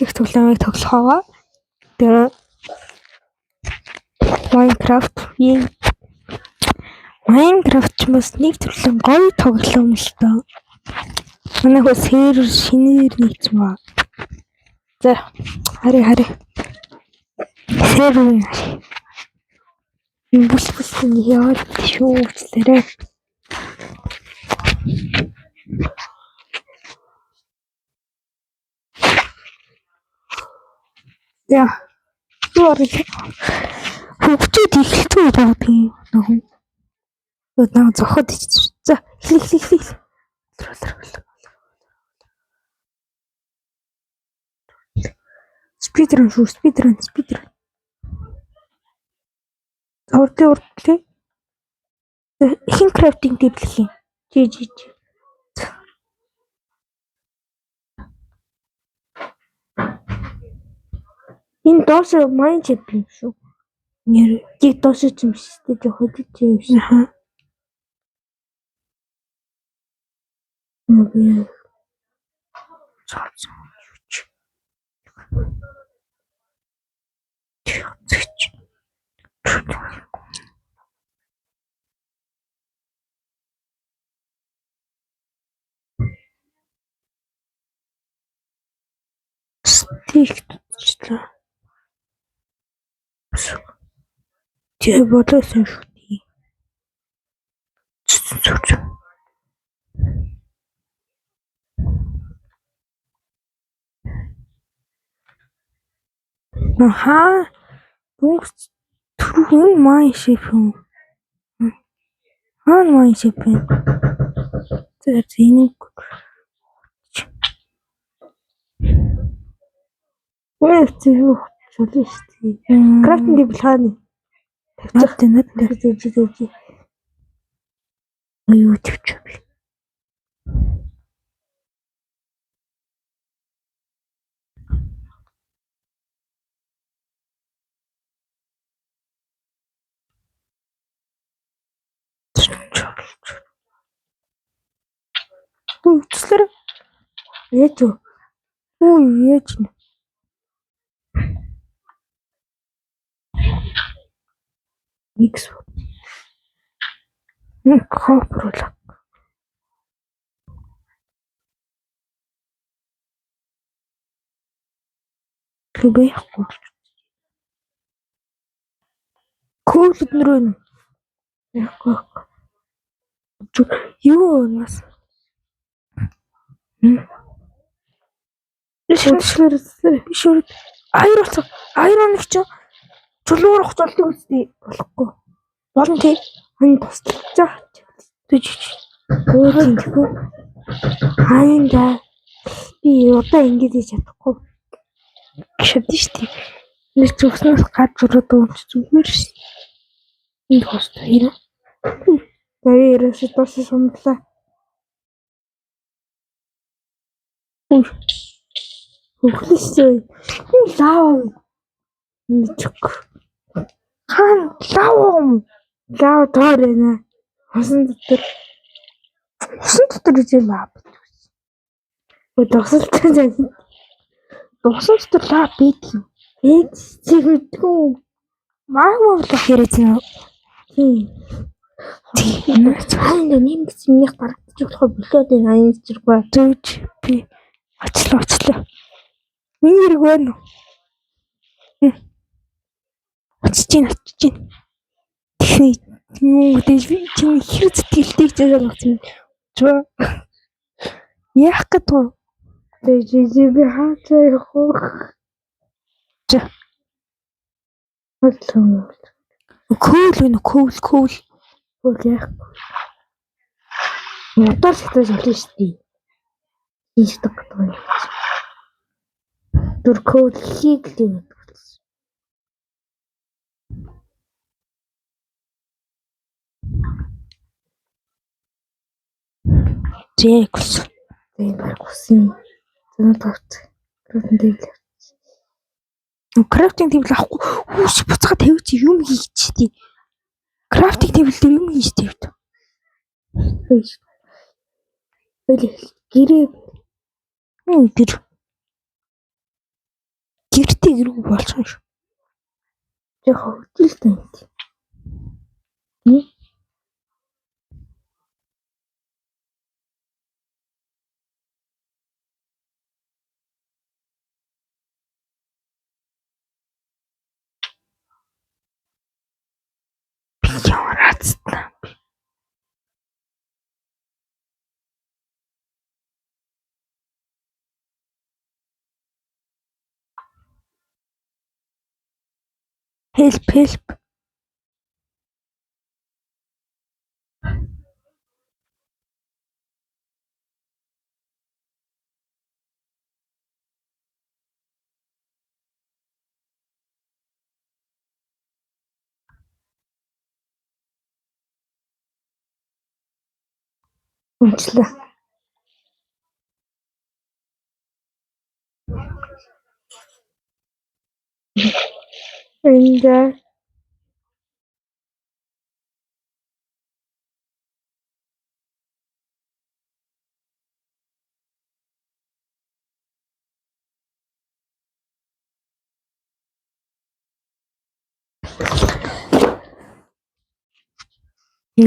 их тоглоомыг тоглохоо. Тэгээ Minecraft ч бас нэг төрлөө гоё тоглоом л доо. Манай хөө сервер шинээр нийцсэн ба. За харъя. Сервер бүс яваад шүүвчлээрээ. Я. Хөвчүүд ихэлцүү байдаг юм. Наа зохиод ичсэн. За хэл. Speedrun. Урд. Хин крафтинг дэвлэх юм. Жи. Энэ доош майн чип юм шүү. Нэр ди доош юм шүү дээ. Ходит юм шүү. Мобил. Стик тучлаа. Тэ бодосон шүү дээ. Аха. Түрүүн майн шип юм. Майн шип юм. Зэнийг. Юу шүү дээ. Крафтинг дэвлэх хаана? Тавьчих. Юу тавьчих би. Үслэр. Ээж. Микс. Копруула. Гэвэхгүй. Куулд нөрөө. Яахгүй. Юу нас. Шүр. Айрон их ч чулуур хуцалдаг үстэй болохгүй. Болно тий. Ань тусалцаа. Өөрөндөө. Хаанда би удаа ингэж хийж чадахгүй. Шавдсан шүү дээ. Нэг зүгснээс гад зураад өмч зүгээр шүү. Энэ хостой ирээ. Тэрээс тос сумлаа. Хөглөсөө. Лав. Мичг. Хан лав тоорена. Хосон дотор үгүй лав. Досолтой зэн. Досон дотор лав бийдэг. Зэгдгүү. Магмал хэрэгцээ. Хаана нэмгц минийх барагдчих болохоо болоод энэ аян зэрэггүй. Зөөж би очлоо. Миний хэрэг байна уу? Очиж гин. Тэгэх юм дэж би чинь хэр зэтгэлтэй зайлгсан. Чөө. Яах гэдэг вэ? Дэж би хаатай явах уу? Cool. Яах. Мотор шатаж болно шүү дээ. Хийдэг гэдэг. Дүр код хийгдээ. Зэкс. Крафтинг тэвэл авахгүй. Хүүш буцаа тавьж юм хийчихээ. Крафтинг тэвэл юм хийж тавьд. Гэрээ. хэрэг болчихсон шүү. Яг хөвдөлтэй. Би ямар хацтай. Help. Үнчлээ. Ингээ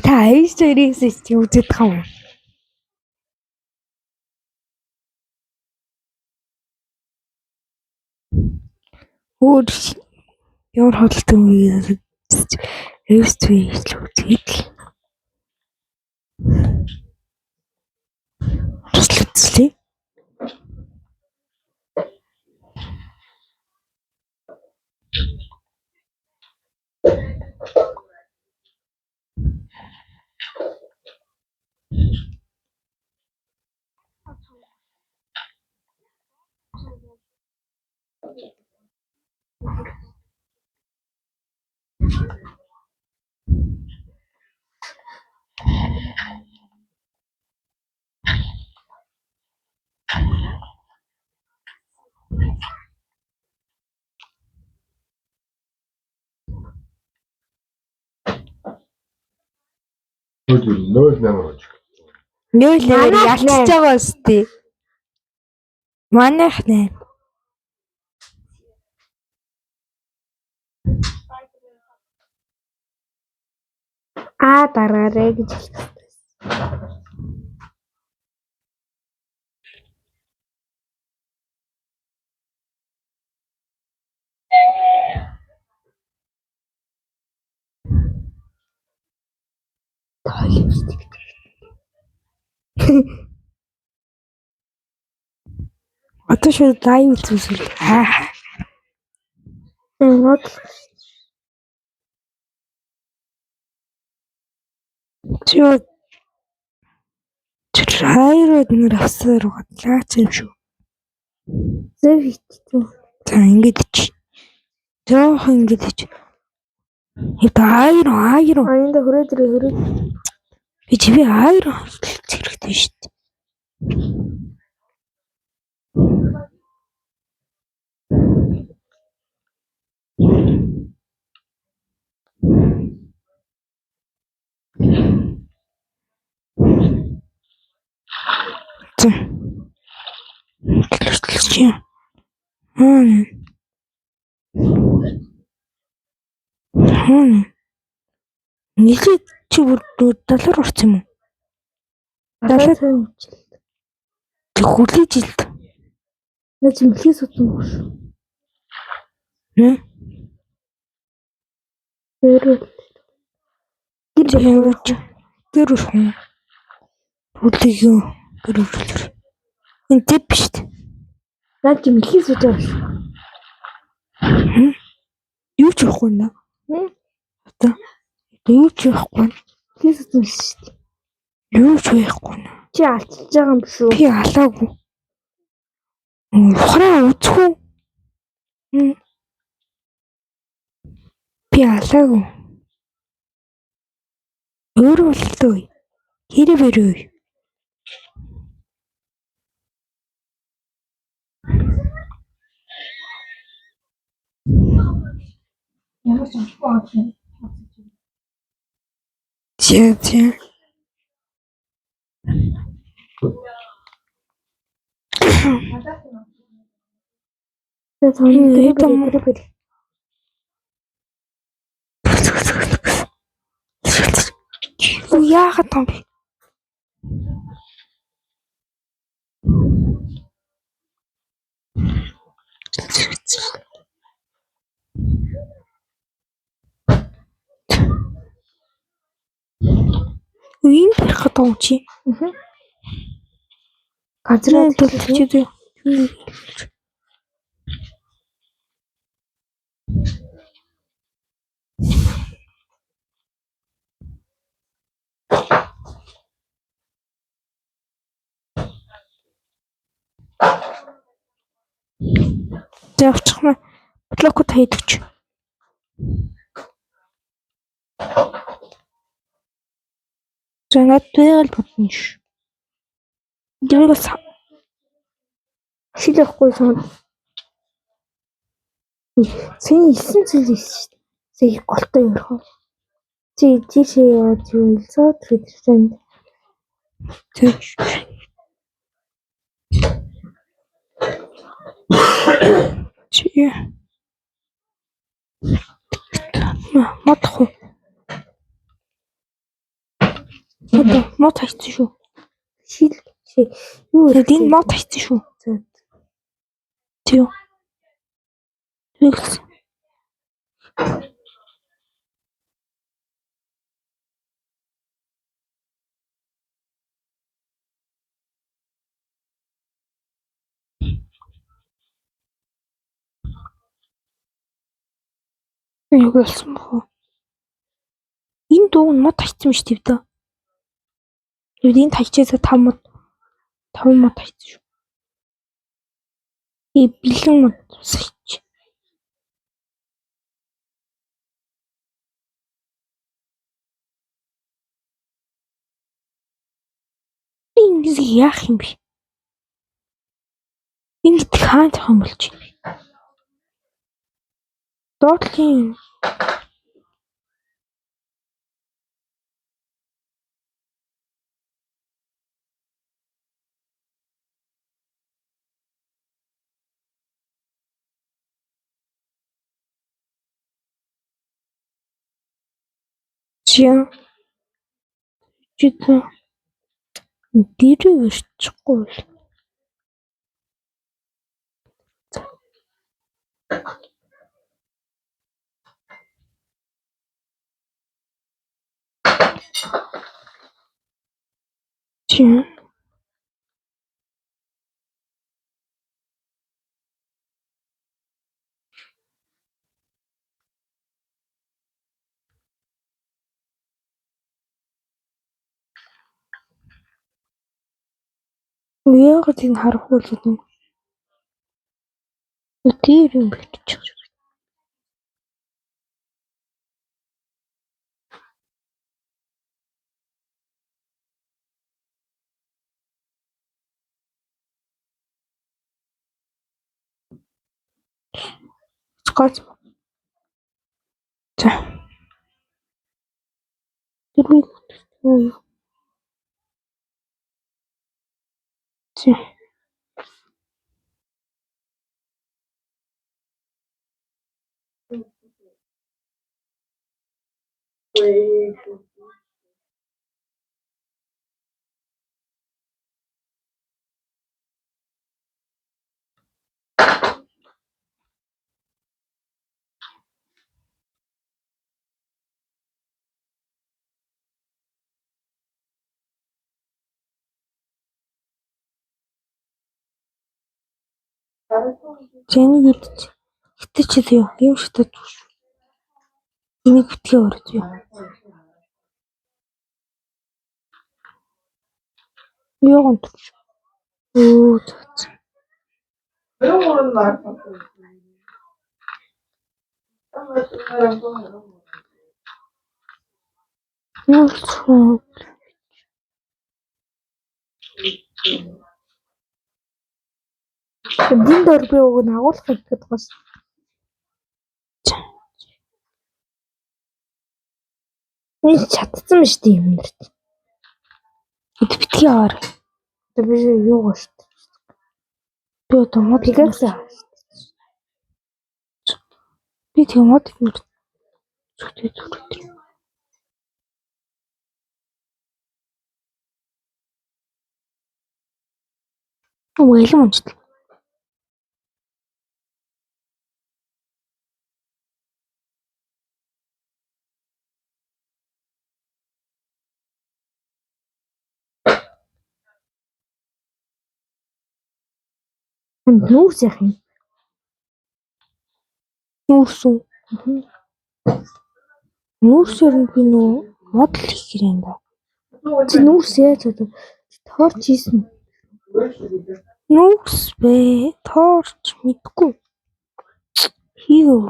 та H2-ээс чи үзээд байгаа юм. Өөр ямар хөдөлтөн үеэр H2-ээс л үзээд л. Туслалцлээ. Нөл нэмэр очив. Нөөлөөр ялцж байгаа өстэй. Манайх нэ. Дараарэ гэж хэлсэн. Одоо шууд лайв үзүүлсэн. Мод. Хайрууд нэр авсаар готлаач юм шүү. Зөв хийчихсэн. За ингэж чи. Жоох ингэж чи. Хайр. Аяанда хүрээд. Би чи хайр хэрэгтэй шүү дээ. Нийлээд чи бүр доллар орсон юм уу? Доллар хүлээж илт. Наа зэмлхээс утсан баг шүү. Гэр урах. Хүлээж юу? Гэр урах. Энэ тэп биш үү? Наа зэмлхээс утсан баг шүү. Юу ч явахгүй наа. Одоо юу ч явахгүй. Хийс утсан шүү дээ. Юу ч байхгүй наа. Чи алчж байгаа юм биш үү? Би алаагүй. Ухраа үзэх үү? Би алаагүй. Өөр болтой. Хэрэг бэрээ. Ямар ч амжихгүй байна. Тий. Яагаад том бэ? Ийм байх гэдэг юм чи. Газраа төлөвчтэй. Завчих мэ. Блокот хайдагч. Зэнэт тэгэл бодно ш. Дэрэгс шилэхгүй сон. Синий 9 цэл ийш шүү дээ. Сая голтой ярих. Чи жишээ яваад юу илсоо тэрсэн. Тэг. Чи модох. Мод хайцсан шүү. Шил чи юу энэ мод хайцсан шүү. Тэг. Тэгс. Юу болсон бохоо? Энэ дууг нь мод хайцсан шүү дээ дөө. Энд хайчаасаа 5 мод хайцсан шүү. Бэлэн мод сайч. Ингэж яах юм бэ? Энд хаан зах юм болж байна. Доотлын Чиа. Чита. Дэрэг ирчихгүй л. Чиа. Яагаад энэ харахгүй л юм? Тэр юм болчих. Скоч. За. Тэрний үү. Чи. Жэний гэдэж. Хитэж чи юу? Ийм шатад түш. Энийг битгий орж юу? Юу гонт. Оо. Юу. Дин дор би уг нь агуулах гэдэг бас. Энэ чатсан биш тийм юм нэрт. Хэд битгий аваар. Тэр би юу гоошт. Би одоо мод пикакс. Би тийм мод юм. Зүгтээ зүгтээ. Уйлам унжтал. Нүүрс яах юм? Нүүрс үү? Нүүрсээр нь би нөө модл хийх юм да. Чи нүүрс яаж одоо торч хийсэн? Нүүрс бэ? Торч мэдгүй. Хийв.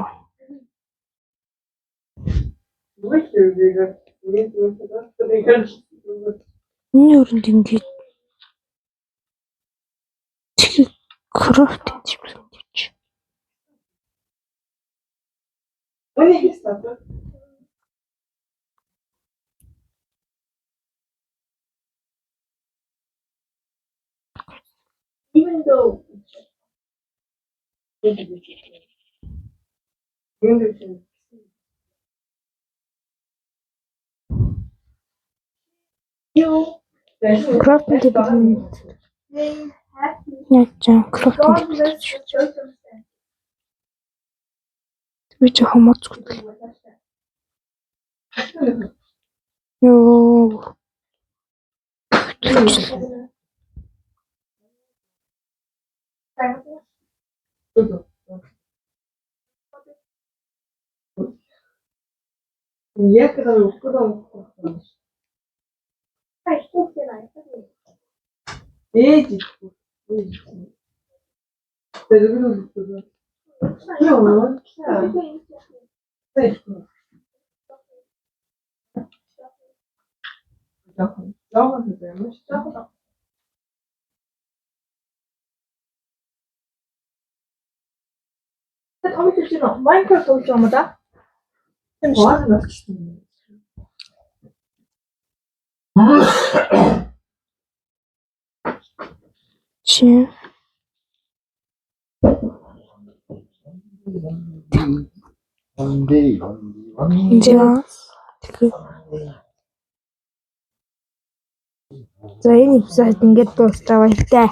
Энэ өрөнд ингэж крафт гэж байна. Even though Крафт гэдэг нь яг жаа крафт гэдэг шүү. Би ч хамаач гүтэл. Йоо. я когда куда эти ты забыл куда Майнкрафт 올줄 아마다. Чи за за энэ эпизод ингээд дуусах баяртай.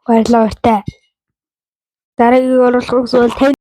Баярлалаа баяртай. Дараагийн оруулах үзвэл